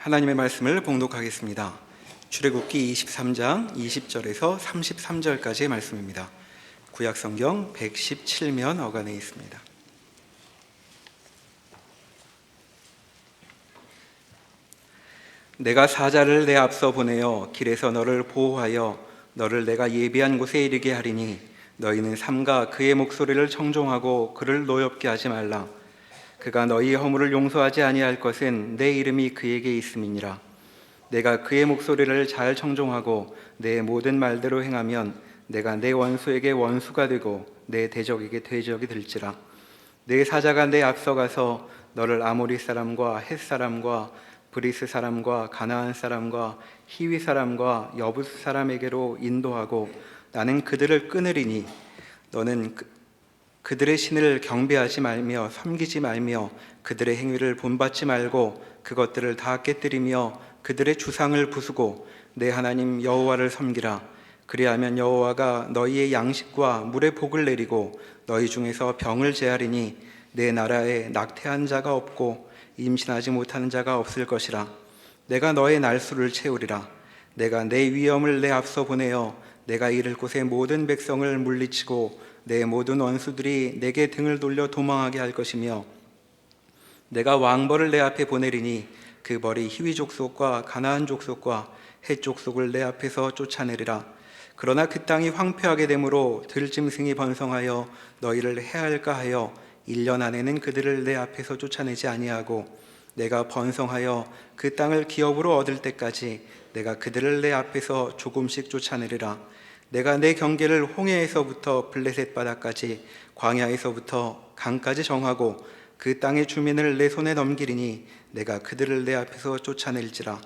하나님의 말씀을 봉독하겠습니다. 출애굽기 23장 20절에서 33절까지의 말씀입니다. 구약성경 117면 어간에 있습니다. 내가 사자를 내 앞서 보내어 길에서 너를 보호하여 너를 내가 예비한 곳에 이르게 하리니 너희는 삼가 그의 목소리를 청종하고 그를 노엽게 하지 말라. 그가 너희 허물을 용서하지 아니할 것은 내 이름이 그에게 있음이니라. 내가 그의 목소리를 잘 청종하고 내 모든 말대로 행하면 내가 내 원수에게 원수가 되고 내 대적에게 대적이 될지라. 내 사자가 내 앞서가서 너를 아모리 사람과 헷 사람과 브리스 사람과 가나안 사람과 히위 사람과 여부스 사람에게로 인도하고 나는 그들을 끊으리니 너는 그들의 신을 경배하지 말며 섬기지 말며 그들의 행위를 본받지 말고 그것들을 다 깨뜨리며 그들의 주상을 부수고 내 하나님 여호와를 섬기라. 그리하면 여호와가 너희의 양식과 물의 복을 내리고 너희 중에서 병을 제하리니 내 나라에 낙태한 자가 없고 임신하지 못하는 자가 없을 것이라. 내가 너의 날수를 채우리라. 내가 내 위엄을 내 앞서 보내어 내가 이를 곳의 모든 백성을 물리치고 내 모든 원수들이 내게 등을 돌려 도망하게 할 것이며 내가 왕벌을 내 앞에 보내리니 그 벌이 히위 족속과 가나안 족속과 헷 족속을 내 앞에서 쫓아내리라. 그러나 그 땅이 황폐하게 되므로 들짐승이 번성하여 너희를 해할까 하여 1년 안에는 그들을 내 앞에서 쫓아내지 아니하고 내가 번성하여 그 땅을 기업으로 얻을 때까지 내가 그들을 내 앞에서 조금씩 쫓아내리라. 내가 내 경계를 홍해에서부터 블레셋 바다까지 광야에서부터 강까지 정하고 그 땅의 주민을 내 손에 넘기리니 내가 그들을 내 앞에서 쫓아낼지라.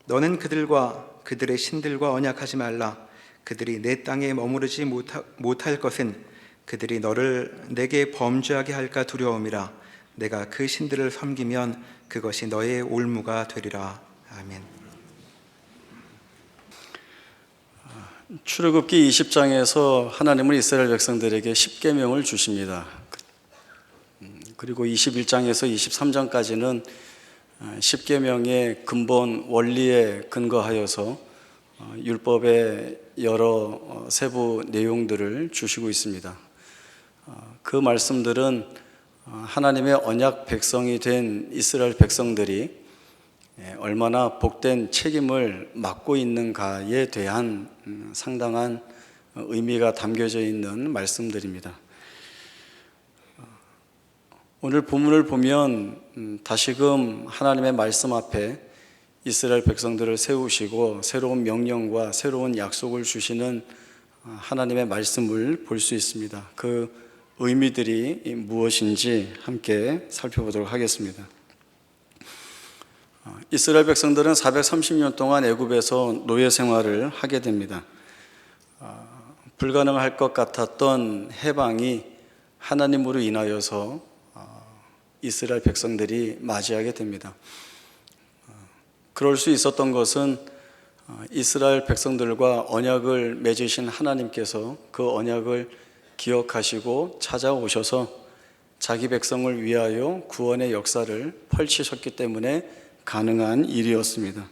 너는 그들과 그들의 신들과 언약하지 말라. 그들이 내 땅에 머무르지 못할 것은 그들이 너를 내게 범죄하게 할까 두려움이라. 내가 그 신들을 섬기면 그것이 너의 올무가 되리라. 아멘. 출애굽기 20장에서 하나님은 이스라엘 백성들에게 10계명을 주십니다. 그리고 21장에서 23장까지는 10계명의 근본 원리에 근거하여서 율법의 여러 세부 내용들을 주시고 있습니다. 그 말씀들은 하나님의 언약 백성이 된 이스라엘 백성들이 얼마나 복된 책임을 맡고 있는가에 대한 상당한 의미가 담겨져 있는 말씀들입니다. 오늘 본문을 보면 다시금 하나님의 말씀 앞에 이스라엘 백성들을 세우시고 새로운 명령과 새로운 약속을 주시는 하나님의 말씀을 볼 수 있습니다. 그 의미들이 무엇인지 함께 살펴보도록 하겠습니다. 이스라엘 백성들은 430년 동안 애굽에서 노예 생활을 하게 됩니다. 불가능할 것 같았던 해방이 하나님으로 인하여서 이스라엘 백성들이 맞이하게 됩니다. 그럴 수 있었던 것은 이스라엘 백성들과 언약을 맺으신 하나님께서 그 언약을 기억하시고 찾아오셔서 자기 백성을 위하여 구원의 역사를 펼치셨기 때문에 가능한 일이었습니다.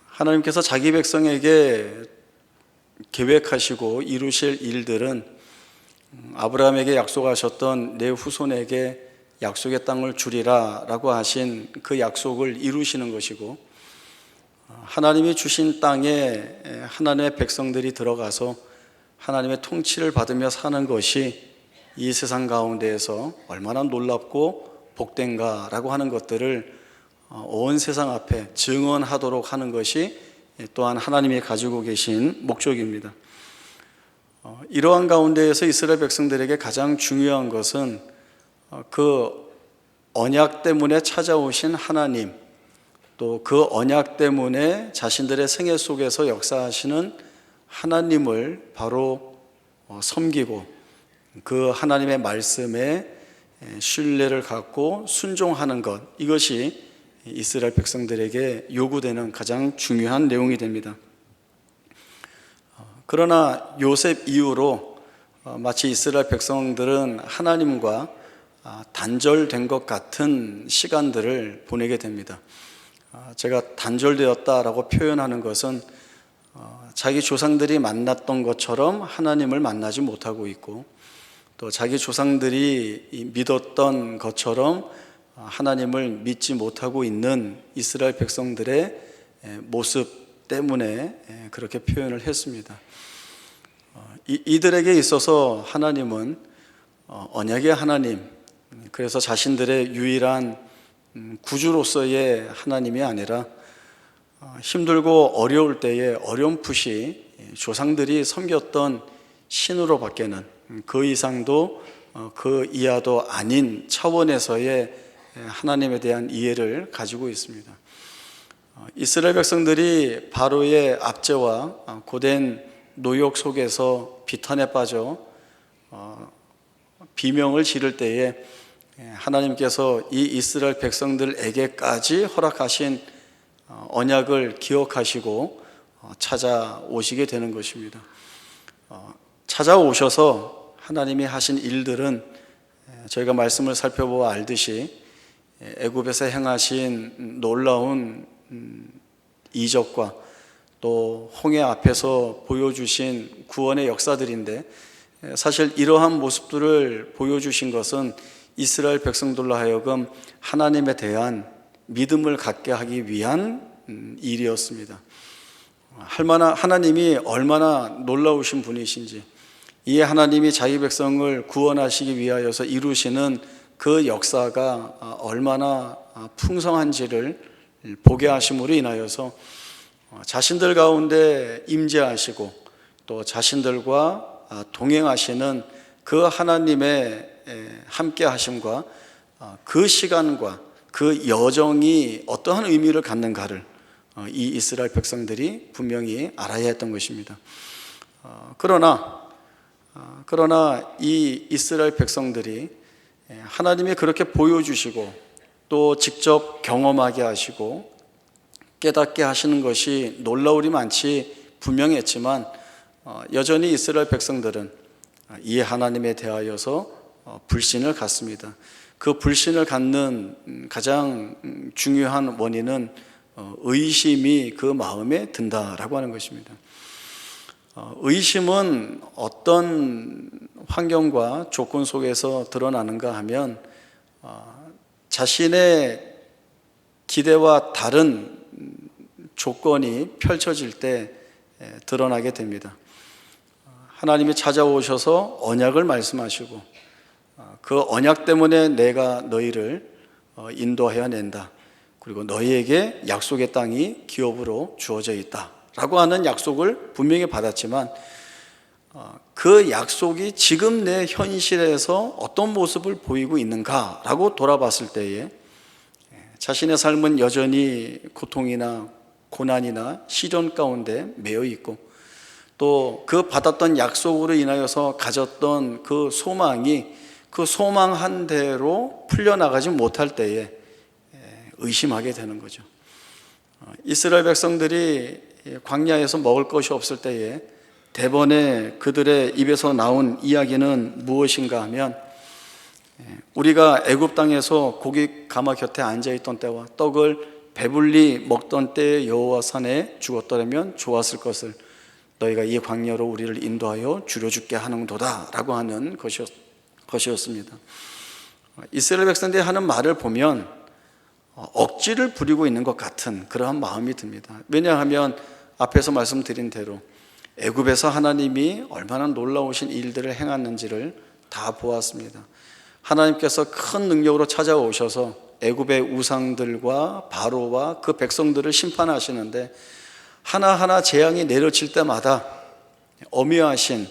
하나님께서 자기 백성에게 계획하시고 이루실 일들은 아브라함에게 약속하셨던 내 후손에게 약속의 땅을 주리라 라고 하신 그 약속을 이루시는 것이고, 하나님이 주신 땅에 하나님의 백성들이 들어가서 하나님의 통치를 받으며 사는 것이 이 세상 가운데에서 얼마나 놀랍고 복된가 라고 하는 것들을 온 세상 앞에 증언하도록 하는 것이 또한 하나님이 가지고 계신 목적입니다. 이러한 가운데에서 이스라엘 백성들에게 가장 중요한 것은 그 언약 때문에 찾아오신 하나님, 또 그 언약 때문에 자신들의 생애 속에서 역사하시는 하나님을 바로 섬기고 그 하나님의 말씀에 신뢰를 갖고 순종하는 것, 이것이 이스라엘 백성들에게 요구되는 가장 중요한 내용이 됩니다. 그러나 요셉 이후로 마치 이스라엘 백성들은 하나님과 단절된 것 같은 시간들을 보내게 됩니다. 제가 단절되었다라고 표현하는 것은 자기 조상들이 만났던 것처럼 하나님을 만나지 못하고 있고, 또 자기 조상들이 믿었던 것처럼 하나님을 믿지 못하고 있는 이스라엘 백성들의 모습 때문에 그렇게 표현을 했습니다. 이들에게 있어서 하나님은 언약의 하나님, 그래서 자신들의 유일한 구주로서의 하나님이 아니라 힘들고 어려울 때에 어렴풋이 조상들이 섬겼던 신으로 밖에는 그 이상도 그 이하도 아닌 차원에서의 하나님에 대한 이해를 가지고 있습니다. 이스라엘 백성들이 바로의 압제와 고된 노역 속에서 비탄에 빠져 비명을 지를 때에 하나님께서 이 이스라엘 백성들에게까지 허락하신 언약을 기억하시고 찾아오시게 되는 것입니다. 찾아오셔서 하나님이 하신 일들은 저희가 말씀을 살펴보아 알듯이 애굽에서 행하신 놀라운 이적과 또 홍해 앞에서 보여주신 구원의 역사들인데, 사실 이러한 모습들을 보여주신 것은 이스라엘 백성들로 하여금 하나님에 대한 믿음을 갖게 하기 위한 일이었습니다. 하나님이 얼마나 놀라우신 분이신지, 이 하나님이 자기 백성을 구원하시기 위하여서 이루시는 그 역사가 얼마나 풍성한지를 보게 하심으로 인하여서 자신들 가운데 임재하시고 또 자신들과 동행하시는 그 하나님의 함께 하심과 그 시간과 그 여정이 어떠한 의미를 갖는가를 이 이스라엘 백성들이 분명히 알아야 했던 것입니다. 그러나 이 이스라엘 백성들이 하나님이 그렇게 보여주시고 또 직접 경험하게 하시고 깨닫게 하시는 것이 놀라울이 많지 분명했지만, 여전히 이스라엘 백성들은 이 하나님에 대하여서 불신을 갖습니다. 그 불신을 갖는 가장 중요한 원인은 의심이 그 마음에 든다라고 하는 것입니다. 의심은 어떤 환경과 조건 속에서 드러나는가 하면 자신의 기대와 다른 조건이 펼쳐질 때 드러나게 됩니다. 하나님이 찾아오셔서 언약을 말씀하시고 그 언약 때문에 내가 너희를 인도하여 낸다, 그리고 너희에게 약속의 땅이 기업으로 주어져 있다 라고 하는 약속을 분명히 받았지만, 그 약속이 지금 내 현실에서 어떤 모습을 보이고 있는가 라고 돌아봤을 때에 자신의 삶은 여전히 고통이나 고난이나 시련 가운데 매여 있고, 또 그 받았던 약속으로 인하여서 가졌던 그 소망이 그 소망한 대로 풀려나가지 못할 때에 의심하게 되는 거죠. 이스라엘 백성들이 광야에서 먹을 것이 없을 때에 대번에 그들의 입에서 나온 이야기는 무엇인가 하면, 우리가 애굽 땅에서 고기 가마 곁에 앉아있던 때와 떡을 배불리 먹던 때에 여호와 산에 죽었더라면 좋았을 것을 너희가 이 광야로 우리를 인도하여 줄여주게 하는도다 라고 하는 것이었습니다. 이스라엘 백성들이 하는 말을 보면 억지를 부리고 있는 것 같은 그러한 마음이 듭니다. 왜냐하면 앞에서 말씀드린 대로 애굽에서 하나님이 얼마나 놀라우신 일들을 행하는지를 다 보았습니다. 하나님께서 큰 능력으로 찾아오셔서 애굽의 우상들과 바로와 그 백성들을 심판하시는데, 하나하나 재앙이 내려칠 때마다 엄위하신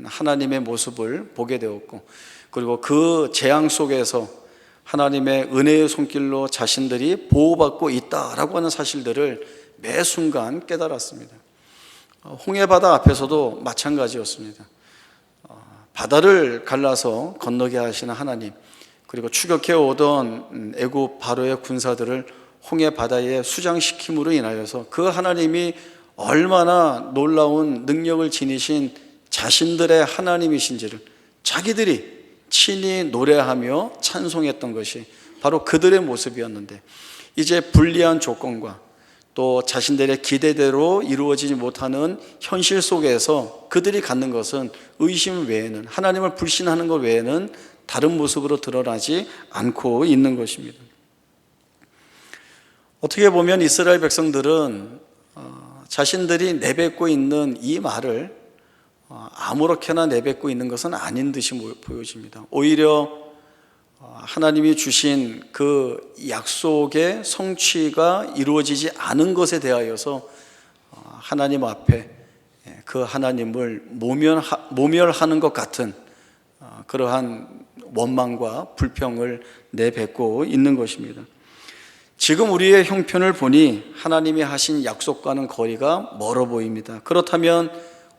하나님의 모습을 보게 되었고, 그리고 그 재앙 속에서 하나님의 은혜의 손길로 자신들이 보호받고 있다라고 하는 사실들을 매 순간 깨달았습니다. 홍해바다 앞에서도 마찬가지였습니다. 바다를 갈라서 건너게 하시는 하나님, 그리고 추격해 오던 애굽 바로의 군사들을 홍해바다에 수장시킴으로 인하여서 그 하나님이 얼마나 놀라운 능력을 지니신 자신들의 하나님이신지를 자기들이 친히 노래하며 찬송했던 것이 바로 그들의 모습이었는데, 이제 불리한 조건과 또 자신들의 기대대로 이루어지지 못하는 현실 속에서 그들이 갖는 것은 의심 외에는, 하나님을 불신하는 것 외에는 다른 모습으로 드러나지 않고 있는 것입니다. 어떻게 보면 이스라엘 백성들은 자신들이 내뱉고 있는 이 말을 아무렇게나 내뱉고 있는 것은 아닌 듯이 보여집니다. 오히려 하나님이 주신 그 약속의 성취가 이루어지지 않은 것에 대하여서 하나님 앞에 그 하나님을 모멸하는 것 같은 그러한 원망과 불평을 내뱉고 있는 것입니다. 지금 우리의 형편을 보니 하나님이 하신 약속과는 거리가 멀어 보입니다. 그렇다면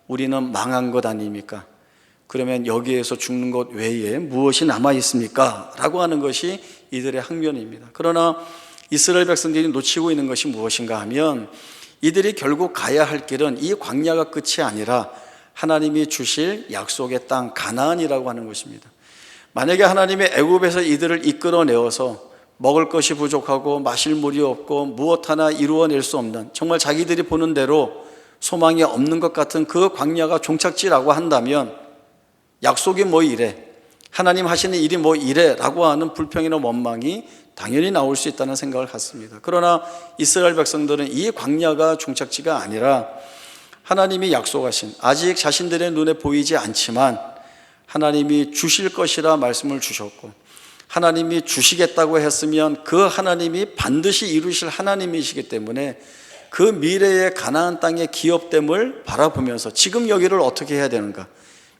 우리는 망한 것 아닙니까? 그러면 여기에서 죽는 것 외에 무엇이 남아 있습니까? 라고 하는 것이 이들의 항변입니다. 그러나 이스라엘 백성들이 놓치고 있는 것이 무엇인가 하면 이들이 결국 가야 할 길은 이 광야가 끝이 아니라 하나님이 주실 약속의 땅 가나안이라고 하는 것입니다. 만약에 하나님이 애굽에서 이들을 이끌어내어서 먹을 것이 부족하고 마실 물이 없고 무엇 하나 이루어낼 수 없는, 정말 자기들이 보는 대로 소망이 없는 것 같은 그 광야가 종착지라고 한다면 약속이 뭐 이래, 하나님 하시는 일이 뭐 이래 라고 하는 불평이나 원망이 당연히 나올 수 있다는 생각을 갖습니다. 그러나 이스라엘 백성들은 이 광야가 종착지가 아니라 하나님이 약속하신, 아직 자신들의 눈에 보이지 않지만 하나님이 주실 것이라 말씀을 주셨고, 하나님이 주시겠다고 했으면 그 하나님이 반드시 이루실 하나님이시기 때문에 그 미래의 가나안 땅의 기업됨을 바라보면서 지금 여기를 어떻게 해야 되는가,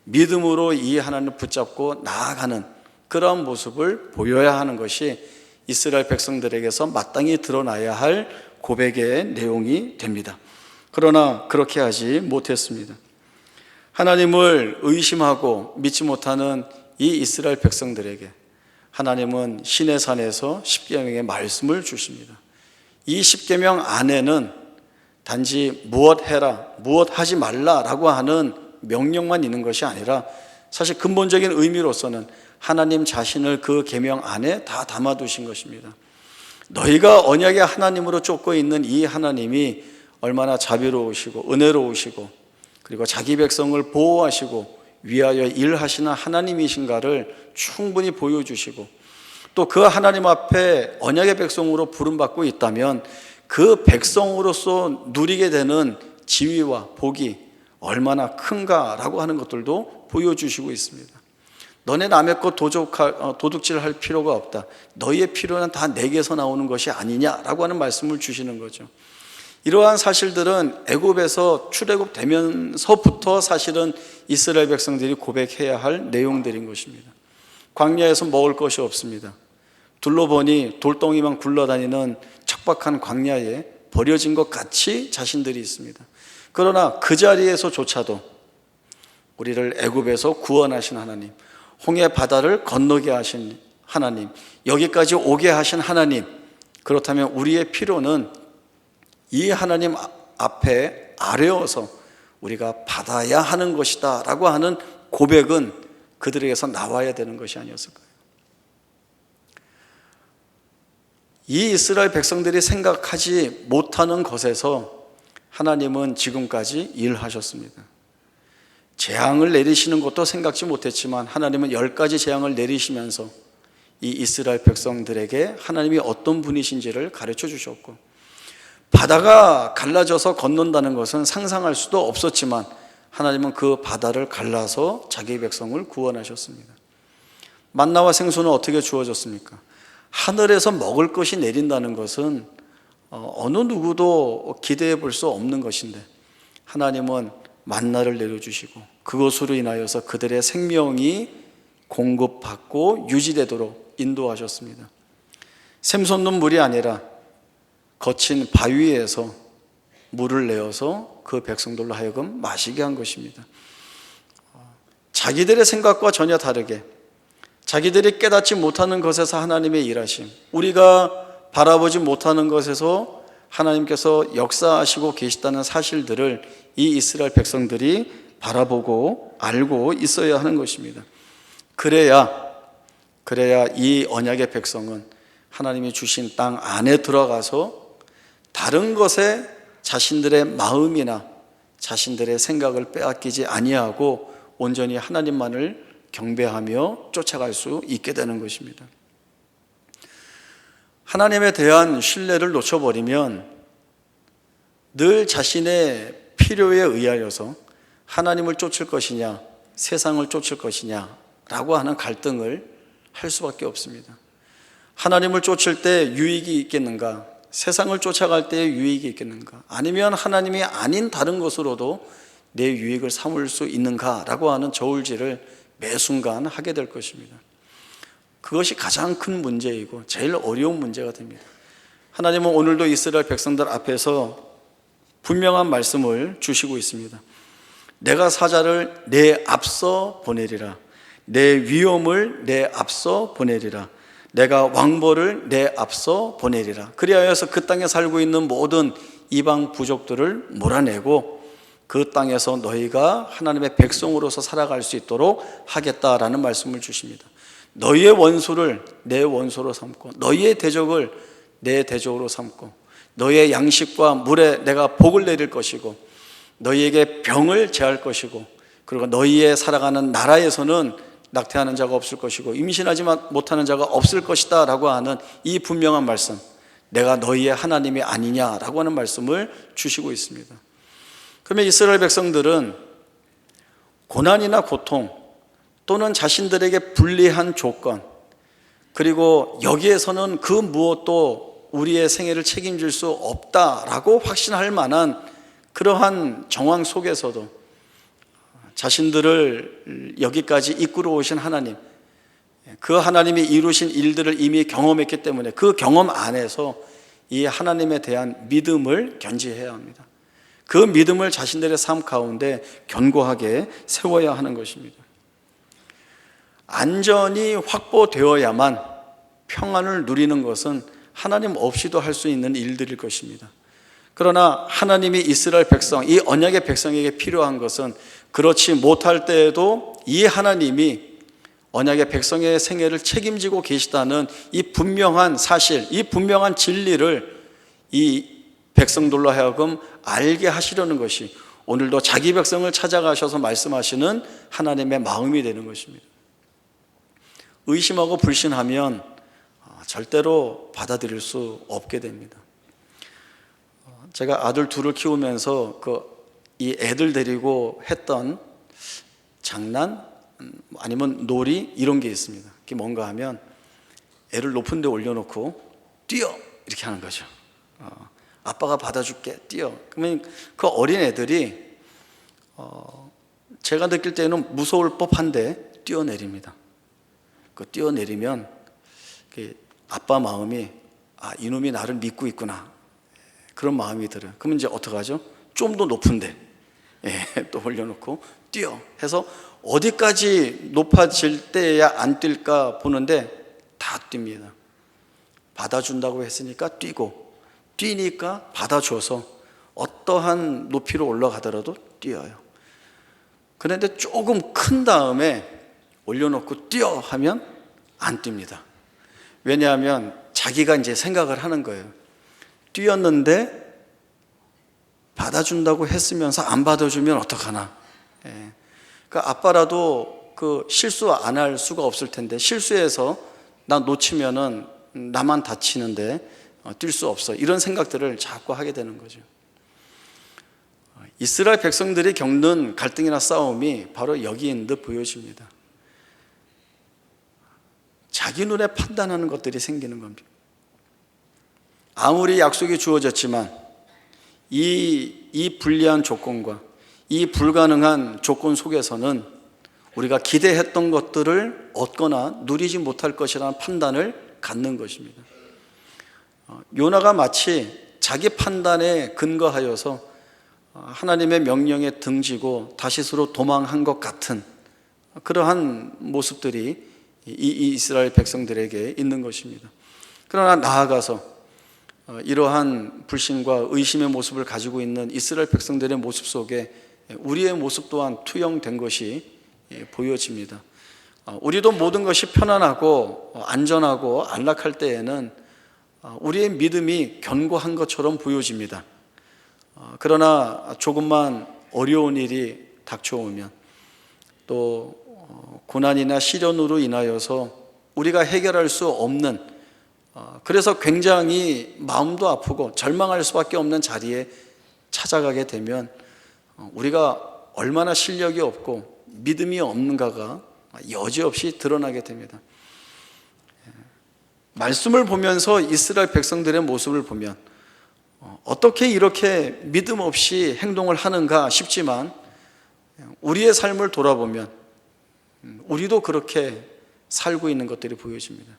믿음으로 이 하나님을 붙잡고 나아가는 그러한 모습을 보여야 하는 것이 이스라엘 백성들에게서 마땅히 드러나야 할 고백의 내용이 됩니다. 그러나 그렇게 하지 못했습니다. 하나님을 의심하고 믿지 못하는 이 이스라엘 백성들에게 하나님은 시내산에서 십계명의 말씀을 주십니다. 이 십계명 안에는 단지 무엇 해라, 무엇 하지 말라라고 하는 명령만 있는 것이 아니라 사실 근본적인 의미로서는 하나님 자신을 그 계명 안에 다 담아두신 것입니다. 너희가 언약의 하나님으로 쫓고 있는 이 하나님이 얼마나 자비로우시고 은혜로우시고 그리고 자기 백성을 보호하시고 위하여 일하시는 하나님이신가를 충분히 보여주시고, 또 그 하나님 앞에 언약의 백성으로 부름받고 있다면 그 백성으로서 누리게 되는 지위와 복이 얼마나 큰가라고 하는 것들도 보여주시고 있습니다. 너네 남의 것 도둑질할 필요가 없다. 너희의 필요는 다 내게서 나오는 것이 아니냐라고 하는 말씀을 주시는 거죠. 이러한 사실들은 애굽에서 출애굽되면서부터 사실은 이스라엘 백성들이 고백해야 할 내용들인 것입니다. 광야에서 먹을 것이 없습니다. 둘러보니 돌덩이만 굴러다니는 척박한 광야에 버려진 것 같이 자신들이 있습니다. 그러나 그 자리에서조차도 우리를 애굽에서 구원하신 하나님, 홍해 바다를 건너게 하신 하나님, 여기까지 오게 하신 하나님, 그렇다면 우리의 필요는 이 하나님 앞에 아뢰어서 우리가 받아야 하는 것이다 라고 하는 고백은 그들에게서 나와야 되는 것이 아니었을까요? 이 이스라엘 백성들이 생각하지 못하는 것에서 하나님은 지금까지 일하셨습니다. 재앙을 내리시는 것도 생각지 못했지만 하나님은 10가지 재앙을 내리시면서 이 이스라엘 백성들에게 하나님이 어떤 분이신지를 가르쳐 주셨고, 바다가 갈라져서 건넌다는 것은 상상할 수도 없었지만 하나님은 그 바다를 갈라서 자기 백성을 구원하셨습니다. 만나와 생수는 어떻게 주어졌습니까? 하늘에서 먹을 것이 내린다는 것은 어느 누구도 기대해 볼 수 없는 것인데 하나님은 만나를 내려주시고 그것으로 인하여서 그들의 생명이 공급받고 유지되도록 인도하셨습니다. 샘솟는 물이 아니라 거친 바위에서 물을 내어서 그 백성들로 하여금 마시게 한 것입니다. 자기들의 생각과 전혀 다르게 자기들이 깨닫지 못하는 것에서 하나님의 일하심, 우리가 바라보지 못하는 것에서 하나님께서 역사하시고 계시다는 사실들을 이 이스라엘 백성들이 바라보고 알고 있어야 하는 것입니다. 그래야 이 언약의 백성은 하나님이 주신 땅 안에 들어가서 다른 것에 자신들의 마음이나 자신들의 생각을 빼앗기지 아니하고 온전히 하나님만을 경배하며 쫓아갈 수 있게 되는 것입니다. 하나님에 대한 신뢰를 놓쳐버리면 늘 자신의 필요에 의하여서 하나님을 쫓을 것이냐 세상을 쫓을 것이냐 라고 하는 갈등을 할 수밖에 없습니다. 하나님을 쫓을 때 유익이 있겠는가? 세상을 쫓아갈 때의 유익이 있겠는가? 아니면 하나님이 아닌 다른 것으로도 내 유익을 삼을 수 있는가라고 하는 저울질을 매 순간 하게 될 것입니다. 그것이 가장 큰 문제이고 제일 어려운 문제가 됩니다. 하나님은 오늘도 이스라엘 백성들 앞에서 분명한 말씀을 주시고 있습니다. 내가 사자를 내 앞서 보내리라. 내 위엄을 내 앞서 보내리라. 내가 왕보를 내 앞서 보내리라. 그리하여서 그 땅에 살고 있는 모든 이방 부족들을 몰아내고 그 땅에서 너희가 하나님의 백성으로서 살아갈 수 있도록 하겠다라는 말씀을 주십니다. 너희의 원수를 내 원수로 삼고 너희의 대적을 내 대적으로 삼고 너희의 양식과 물에 내가 복을 내릴 것이고 너희에게 병을 제할 것이고 그리고 너희의 살아가는 나라에서는 낙태하는 자가 없을 것이고 임신하지 못하는 자가 없을 것이다 라고 하는 이 분명한 말씀, 내가 너희의 하나님이 아니냐라고 하는 말씀을 주시고 있습니다. 그러면 이스라엘 백성들은 고난이나 고통 또는 자신들에게 불리한 조건 그리고 여기에서는 그 무엇도 우리의 생애를 책임질 수 없다라고 확신할 만한 그러한 정황 속에서도 자신들을 여기까지 이끌어 오신 하나님, 그 하나님이 이루신 일들을 이미 경험했기 때문에 그 경험 안에서 이 하나님에 대한 믿음을 견지해야 합니다. 그 믿음을 자신들의 삶 가운데 견고하게 세워야 하는 것입니다. 안전이 확보되어야만 평안을 누리는 것은 하나님 없이도 할 수 있는 일들일 것입니다. 그러나 하나님이 이스라엘 백성, 이 언약의 백성에게 필요한 것은 그렇지 못할 때에도 이 하나님이 언약의 백성의 생애를 책임지고 계시다는 이 분명한 사실, 이 분명한 진리를 이 백성들로 하여금 알게 하시려는 것이 오늘도 자기 백성을 찾아가셔서 말씀하시는 하나님의 마음이 되는 것입니다. 의심하고 불신하면 절대로 받아들일 수 없게 됩니다. 제가 아들 둘을 키우면서 이 애들 데리고 했던 장난 아니면 놀이 이런 게 있습니다. 그게 뭔가 하면 애를 높은 데 올려놓고 뛰어 이렇게 하는 거죠. 아빠가 받아줄게 뛰어. 그러면 그 어린 애들이 제가 느낄 때는 무서울 법한데 뛰어내립니다. 그 뛰어내리면 아빠 마음이 이놈이 나를 믿고 있구나 그런 마음이 들어요. 그러면 이제 어떡하죠? 좀 더 높은데 또 올려놓고 뛰어 해서 어디까지 높아질 때야 안 뛸까 보는데 다 뜁니다. 받아준다고 했으니까 뛰고 뛰니까 받아줘서 어떠한 높이로 올라가더라도 뛰어요. 그런데 조금 큰 다음에 올려놓고 뛰어 하면 안 뜁니다. 왜냐하면 자기가 이제 생각을 하는 거예요. 뛰었는데 받아준다고 했으면서 안 받아주면 어떡하나. 그러니까 아빠라도 실수 안 할 수가 없을 텐데 실수해서 나 놓치면은 나만 다치는데 뛸 수 없어. 이런 생각들을 자꾸 하게 되는 거죠. 이스라엘 백성들이 겪는 갈등이나 싸움이 바로 여기 있는 듯 보여집니다. 자기 눈에 판단하는 것들이 생기는 겁니다. 아무리 약속이 주어졌지만 이 불리한 조건과 이 불가능한 조건 속에서는 우리가 기대했던 것들을 얻거나 누리지 못할 것이라는 판단을 갖는 것입니다. 요나가 마치 자기 판단에 근거하여서 하나님의 명령에 등지고 다시스로 도망한 것 같은 그러한 모습들이 이 이스라엘 백성들에게 있는 것입니다. 그러나 나아가서 이러한 불신과 의심의 모습을 가지고 있는 이스라엘 백성들의 모습 속에 우리의 모습 또한 투영된 것이 보여집니다. 우리도 모든 것이 편안하고 안전하고 안락할 때에는 우리의 믿음이 견고한 것처럼 보여집니다. 그러나 조금만 어려운 일이 닥쳐오면 또 고난이나 시련으로 인하여서 우리가 해결할 수 없는, 그래서 굉장히 마음도 아프고 절망할 수밖에 없는 자리에 찾아가게 되면 우리가 얼마나 실력이 없고 믿음이 없는가가 여지없이 드러나게 됩니다. 말씀을 보면서 이스라엘 백성들의 모습을 보면 어떻게 이렇게 믿음 없이 행동을 하는가 싶지만, 우리의 삶을 돌아보면 우리도 그렇게 살고 있는 것들이 보여집니다.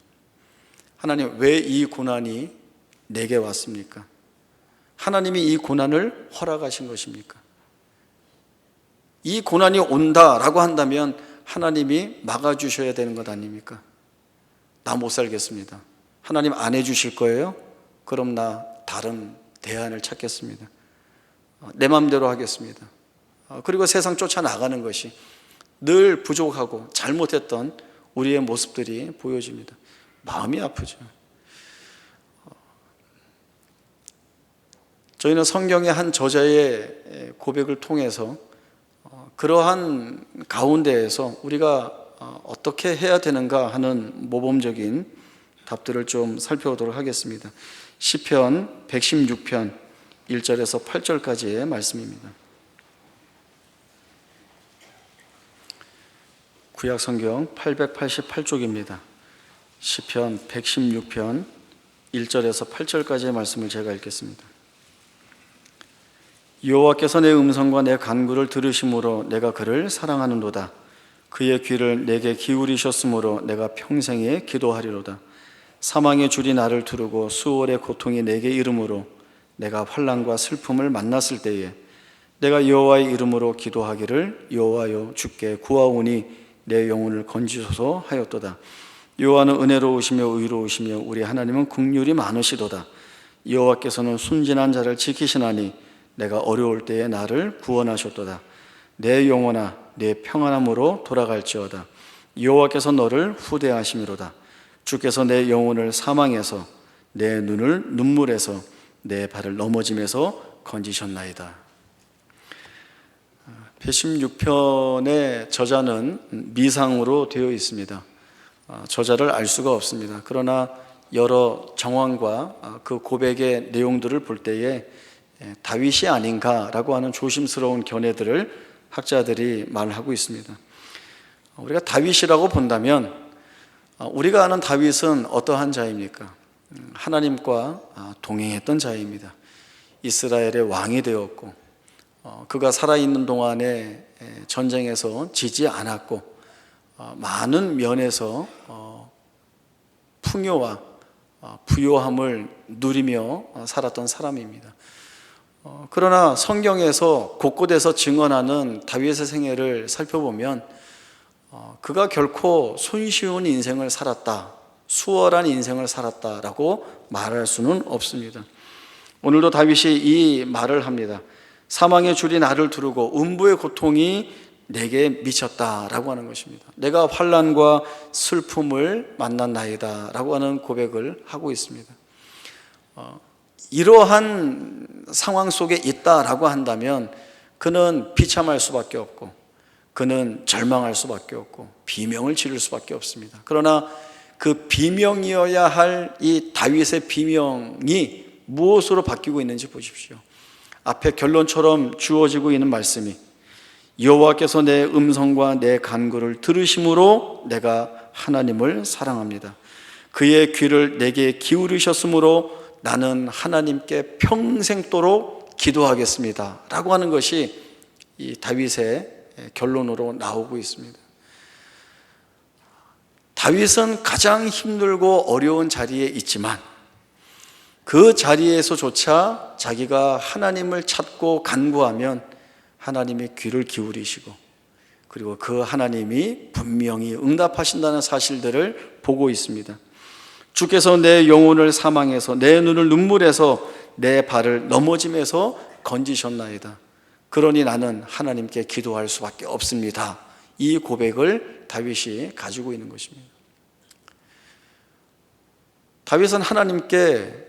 하나님, 왜 이 고난이 내게 왔습니까? 하나님이 이 고난을 허락하신 것입니까? 이 고난이 온다라고 한다면 하나님이 막아주셔야 되는 것 아닙니까? 나 못 살겠습니다. 하나님 안 해주실 거예요? 그럼 나 다른 대안을 찾겠습니다. 내 마음대로 하겠습니다. 그리고 세상 쫓아나가는 것이 늘 부족하고 잘못했던 우리의 모습들이 보여집니다. 마음이 아프죠. 저희는 성경의 한 저자의 고백을 통해서 그러한 가운데에서 우리가 어떻게 해야 되는가 하는 모범적인 답들을 좀 살펴보도록 하겠습니다. 시편 116편 1절에서 8절까지의 말씀입니다. 구약 성경 888쪽입니다. 시편 116편 1절에서 8절까지의 말씀을 제가 읽겠습니다. 여호와께서 내 음성과 내 간구를 들으심으로 내가 그를 사랑하는도다. 그의 귀를 내게 기울이셨으므로 내가 평생에 기도하리로다. 사망의 줄이 나를 두르고 수월의 고통이 내게 이르므로 내가 환난과 슬픔을 만났을 때에 내가 여호와의 이름으로 기도하기를 여호와여 주께 구하오니 내 영혼을 건지소서 하였도다. 여호와는 은혜로우시며 의로우시며 우리 하나님은 긍휼이 많으시도다. 여호와께서는 순진한 자를 지키시나니 내가 어려울 때에 나를 구원하셨도다. 내 영혼아 내 평안함으로 돌아갈지어다. 여호와께서 너를 후대하심이로다. 주께서 내 영혼을 사망에서 내 눈을 눈물에서 내 발을 넘어짐에서 건지셨나이다. 116편의 저자는 미상으로 되어 있습니다. 저자를 알 수가 없습니다. 그러나 여러 정황과 그 고백의 내용들을 볼 때에 다윗이 아닌가라고 하는 조심스러운 견해들을 학자들이 말하고 있습니다. 우리가 다윗이라고 본다면 우리가 아는 다윗은 어떠한 자입니까? 하나님과 동행했던 자입니다. 이스라엘의 왕이 되었고 그가 살아있는 동안에 전쟁에서 지지 않았고 많은 면에서 풍요와 부요함을 누리며 살았던 사람입니다. 그러나 성경에서 곳곳에서 증언하는 다윗의 생애를 살펴보면 그가 결코 손쉬운 인생을 살았다, 수월한 인생을 살았다라고 말할 수는 없습니다. 오늘도 다윗이 이 말을 합니다. 사망의 줄이 나를 두르고 음부의 고통이 내게 미쳤다라고 하는 것입니다. 내가 환난과 슬픔을 만났나이다 라고 하는 고백을 하고 있습니다. 이러한 상황 속에 있다라고 한다면 그는 비참할 수밖에 없고 그는 절망할 수밖에 없고 비명을 지를 수밖에 없습니다. 그러나 그 비명이어야 할 이 다윗의 비명이 무엇으로 바뀌고 있는지 보십시오. 앞에 결론처럼 주어지고 있는 말씀이 여호와께서 내 음성과 내 간구를 들으심으로 내가 하나님을 사랑합니다. 그의 귀를 내게 기울이셨으므로 나는 하나님께 평생도록 기도하겠습니다 라고 하는 것이 이 다윗의 결론으로 나오고 있습니다. 다윗은 가장 힘들고 어려운 자리에 있지만 그 자리에서조차 자기가 하나님을 찾고 간구하면 하나님의 귀를 기울이시고 그리고 그 하나님이 분명히 응답하신다는 사실들을 보고 있습니다. 주께서 내 영혼을 사망에서 내 눈을 눈물에서 내 발을 넘어짐에서 건지셨나이다. 그러니 나는 하나님께 기도할 수밖에 없습니다. 이 고백을 다윗이 가지고 있는 것입니다. 다윗은 하나님께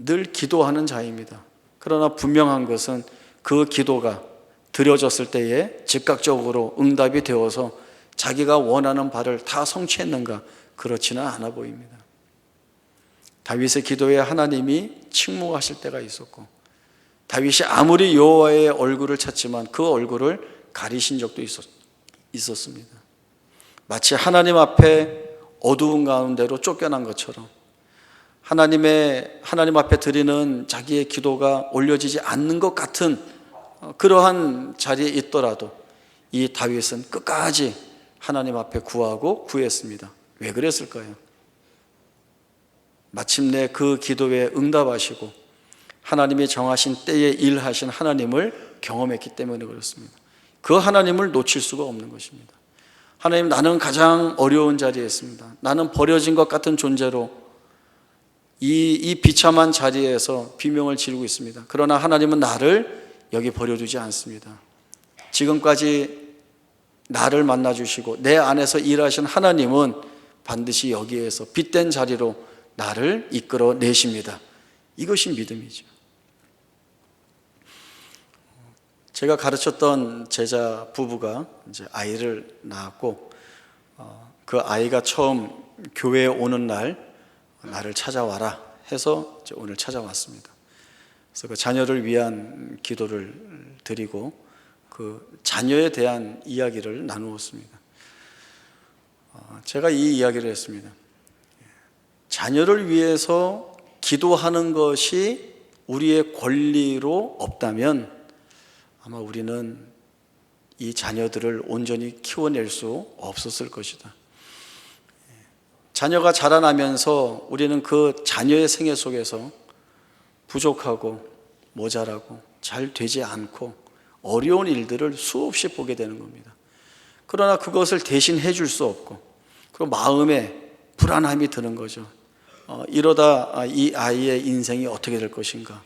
늘 기도하는 자입니다. 그러나 분명한 것은 그 기도가 드려졌을 때에 즉각적으로 응답이 되어서 자기가 원하는 바를 다 성취했는가? 그렇지는 않아 보입니다. 다윗의 기도에 하나님이 침묵하실 때가 있었고, 다윗이 아무리 여호와의 얼굴을 찾지만 그 얼굴을 가리신 적도 있었습니다. 마치 하나님 앞에 어두운 가운데로 쫓겨난 것처럼 하나님 앞에 드리는 자기의 기도가 올려지지 않는 것 같은 그러한 자리에 있더라도 이 다윗은 끝까지 하나님 앞에 구하고 구했습니다. 왜 그랬을까요? 마침내 그 기도에 응답하시고 하나님이 정하신 때에 일하신 하나님을 경험했기 때문에 그렇습니다. 그 하나님을 놓칠 수가 없는 것입니다. 하나님, 나는 가장 어려운 자리에 있습니다. 나는 버려진 것 같은 존재로 이 비참한 자리에서 비명을 지르고 있습니다. 그러나 하나님은 나를 여기 버려두지 않습니다. 지금까지 나를 만나주시고 내 안에서 일하신 하나님은 반드시 여기에서 빛된 자리로 나를 이끌어 내십니다. 이것이 믿음이죠. 제가 가르쳤던 제자 부부가 이제 아이를 낳았고, 그 아이가 처음 교회에 오는 날 나를 찾아와라 해서 오늘 찾아왔습니다. 그래서 그 자녀를 위한 기도를 드리고 그 자녀에 대한 이야기를 나누었습니다. 제가 이 이야기를 했습니다. 자녀를 위해서 기도하는 것이 우리의 권리로 없다면 아마 우리는 이 자녀들을 온전히 키워낼 수 없었을 것이다. 자녀가 자라나면서 우리는 그 자녀의 생애 속에서 부족하고 모자라고 잘 되지 않고 어려운 일들을 수없이 보게 되는 겁니다. 그러나 그것을 대신 해줄 수 없고, 그리고 마음에 불안함이 드는 거죠. 이러다 이 아이의 인생이 어떻게 될 것인가,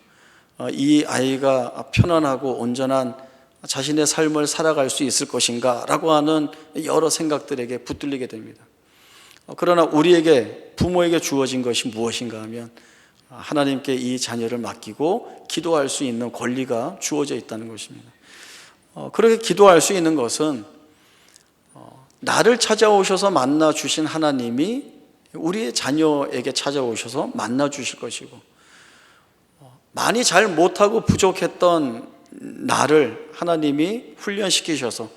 이 아이가 편안하고 온전한 자신의 삶을 살아갈 수 있을 것인가 라고 하는 여러 생각들에게 붙들리게 됩니다. 그러나 우리에게, 부모에게 주어진 것이 무엇인가 하면 하나님께 이 자녀를 맡기고 기도할 수 있는 권리가 주어져 있다는 것입니다. 그렇게 기도할 수 있는 것은 나를 찾아오셔서 만나 주신 하나님이 우리의 자녀에게 찾아오셔서 만나 주실 것이고, 많이 잘 못하고 부족했던 나를 하나님이 훈련시키셔서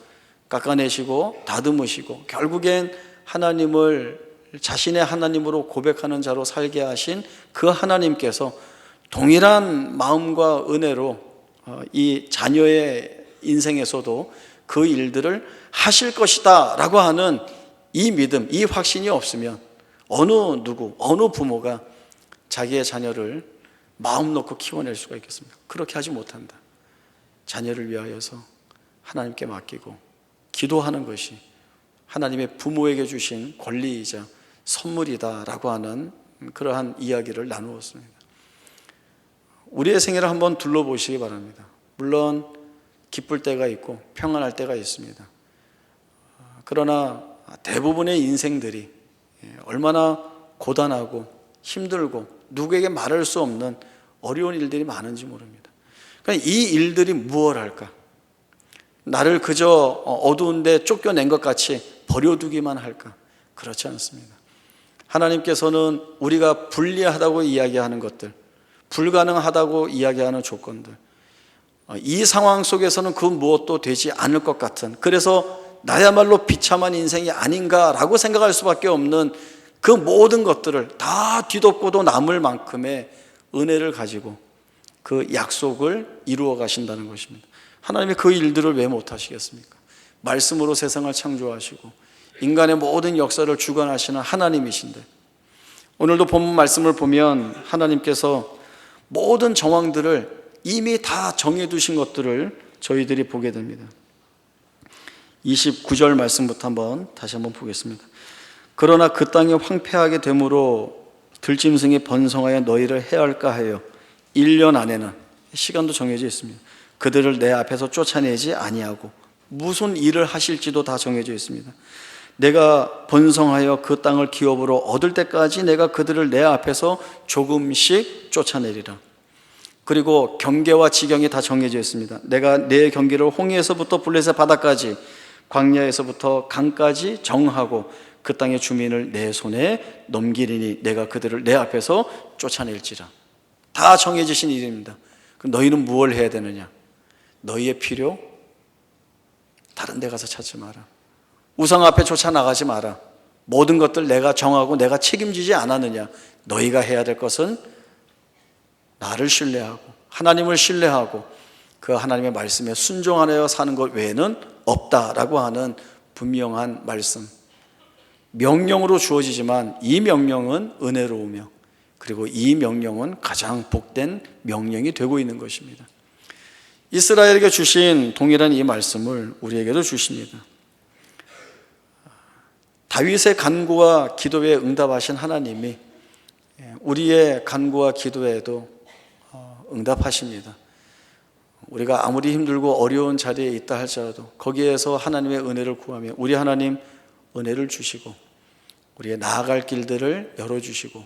깎아내시고 다듬으시고 결국엔 하나님을 자신의 하나님으로 고백하는 자로 살게 하신 그 하나님께서 동일한 마음과 은혜로 이 자녀의 인생에서도 그 일들을 하실 것이다 라고 하는 이 믿음, 이 확신이 없으면 어느 부모가 자기의 자녀를 마음 놓고 키워낼 수가 있겠습니까? 그렇게 하지 못한다. 자녀를 위하여서 하나님께 맡기고 기도하는 것이 하나님의 부모에게 주신 권리이자 선물이다라고 하는 그러한 이야기를 나누었습니다. 우리의 생애를 한번 둘러보시기 바랍니다. 물론 기쁠 때가 있고 평안할 때가 있습니다. 그러나 대부분의 인생들이 얼마나 고단하고 힘들고 누구에게 말할 수 없는 어려운 일들이 많은지 모릅니다. 그러니까 이 일들이 무엇 할까? 나를 그저 어두운 데 쫓겨낸 것 같이 버려두기만 할까? 그렇지 않습니다. 하나님께서는 우리가 불리하다고 이야기하는 것들, 불가능하다고 이야기하는 조건들, 이 상황 속에서는 그 무엇도 되지 않을 것 같은, 그래서 나야말로 비참한 인생이 아닌가라고 생각할 수밖에 없는 그 모든 것들을 다 뒤덮고도 남을 만큼의 은혜를 가지고 그 약속을 이루어 가신다는 것입니다. 하나님이 그 일들을 왜 못하시겠습니까? 말씀으로 세상을 창조하시고 인간의 모든 역사를 주관하시는 하나님이신데, 오늘도 본문 말씀을 보면 하나님께서 모든 정황들을 이미 다 정해두신 것들을 저희들이 보게 됩니다. 29절 말씀부터 다시 한번 보겠습니다. 그러나 그 땅이 황폐하게 되므로 들짐승이 번성하여 너희를 해할까 하여 1년 안에는, 시간도 정해져 있습니다, 그들을 내 앞에서 쫓아내지 아니하고 무슨 일을 하실지도 다 정해져 있습니다. 내가 번성하여 그 땅을 기업으로 얻을 때까지 내가 그들을 내 앞에서 조금씩 쫓아내리라. 그리고 경계와 지경이 다 정해져 있습니다. 내가 내 경계를 홍해에서부터 블레셋 바다까지, 광야에서부터 강까지 정하고 그 땅의 주민을 내 손에 넘기리니 내가 그들을 내 앞에서 쫓아낼지라. 다 정해지신 일입니다. 그럼 너희는 무엇을 해야 되느냐? 너희의 필요? 다른 데 가서 찾지 마라. 우상 앞에 쫓아나가지 마라. 모든 것들 내가 정하고 내가 책임지지 않았느냐? 너희가 해야 될 것은 나를 신뢰하고 하나님을 신뢰하고 그 하나님의 말씀에 순종하여 사는 것 외에는 없다라고 하는 분명한 말씀, 명령으로 주어지지만 이 명령은 은혜로우며 그리고 이 명령은 가장 복된 명령이 되고 있는 것입니다. 이스라엘에게 주신 동일한 이 말씀을 우리에게도 주십니다. 다윗의 간구와 기도에 응답하신 하나님이 우리의 간구와 기도에도 응답하십니다. 우리가 아무리 힘들고 어려운 자리에 있다 할지라도 거기에서 하나님의 은혜를 구하며 우리 하나님 은혜를 주시고 우리의 나아갈 길들을 열어주시고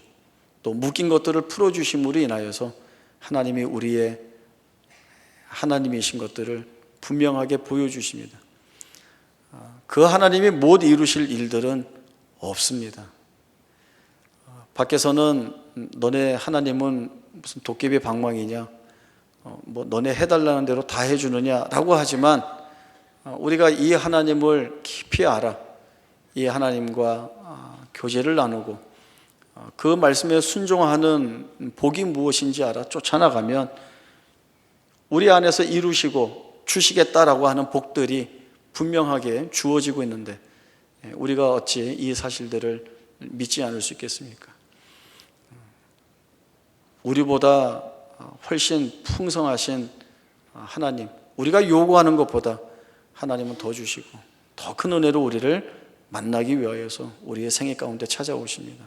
또 묶인 것들을 풀어주심으로 인하여서 하나님이 우리의 하나님이신 것들을 분명하게 보여주십니다. 그 하나님이 못 이루실 일들은 없습니다. 밖에서는 너네 하나님은 무슨 도깨비 방망이냐, 뭐 너네 해달라는 대로 다 해주느냐라고 하지만 우리가 이 하나님을 깊이 알아 이 하나님과 교제를 나누고 그 말씀에 순종하는 복이 무엇인지 알아 쫓아나가면 우리 안에서 이루시고 주시겠다라고 하는 복들이 분명하게 주어지고 있는데 우리가 어찌 이 사실들을 믿지 않을 수 있겠습니까? 우리보다 훨씬 풍성하신 하나님, 우리가 요구하는 것보다 하나님은 더 주시고 더 큰 은혜로 우리를 만나기 위하여서 우리의 생애 가운데 찾아오십니다.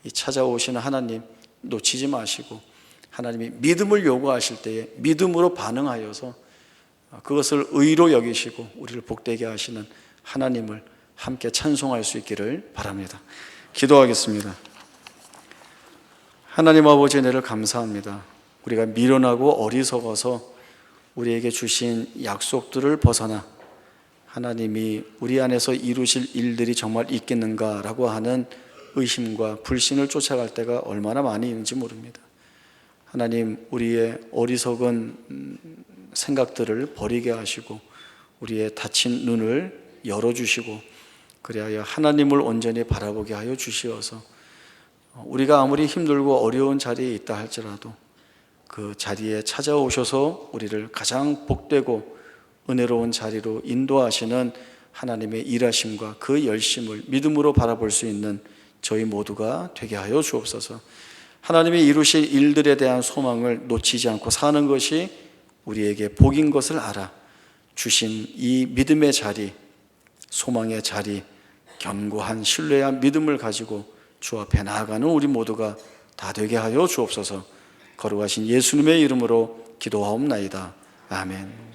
이 찾아오시는 하나님 놓치지 마시고 하나님이 믿음을 요구하실 때에 믿음으로 반응하여서 그것을 의로 여기시고 우리를 복되게 하시는 하나님을 함께 찬송할 수 있기를 바랍니다. 기도하겠습니다. 하나님 아버지 은혜를 감사합니다. 우리가 미련하고 어리석어서 우리에게 주신 약속들을 벗어나 하나님이 우리 안에서 이루실 일들이 정말 있겠는가라고 하는 의심과 불신을 쫓아갈 때가 얼마나 많이 있는지 모릅니다. 하나님, 우리의 어리석은 생각들을 버리게 하시고 우리의 닫힌 눈을 열어주시고 그리하여 하나님을 온전히 바라보게 하여 주시어서 우리가 아무리 힘들고 어려운 자리에 있다 할지라도 그 자리에 찾아오셔서 우리를 가장 복되고 은혜로운 자리로 인도하시는 하나님의 일하심과 그 열심을 믿음으로 바라볼 수 있는 저희 모두가 되게 하여 주옵소서. 하나님이 이루실 일들에 대한 소망을 놓치지 않고 사는 것이 우리에게 복인 것을 알아 주신 이 믿음의 자리, 소망의 자리, 견고한 신뢰와 믿음을 가지고 주 앞에 나아가는 우리 모두가 다 되게 하여 주옵소서. 거룩하신 예수님의 이름으로 기도하옵나이다. 아멘.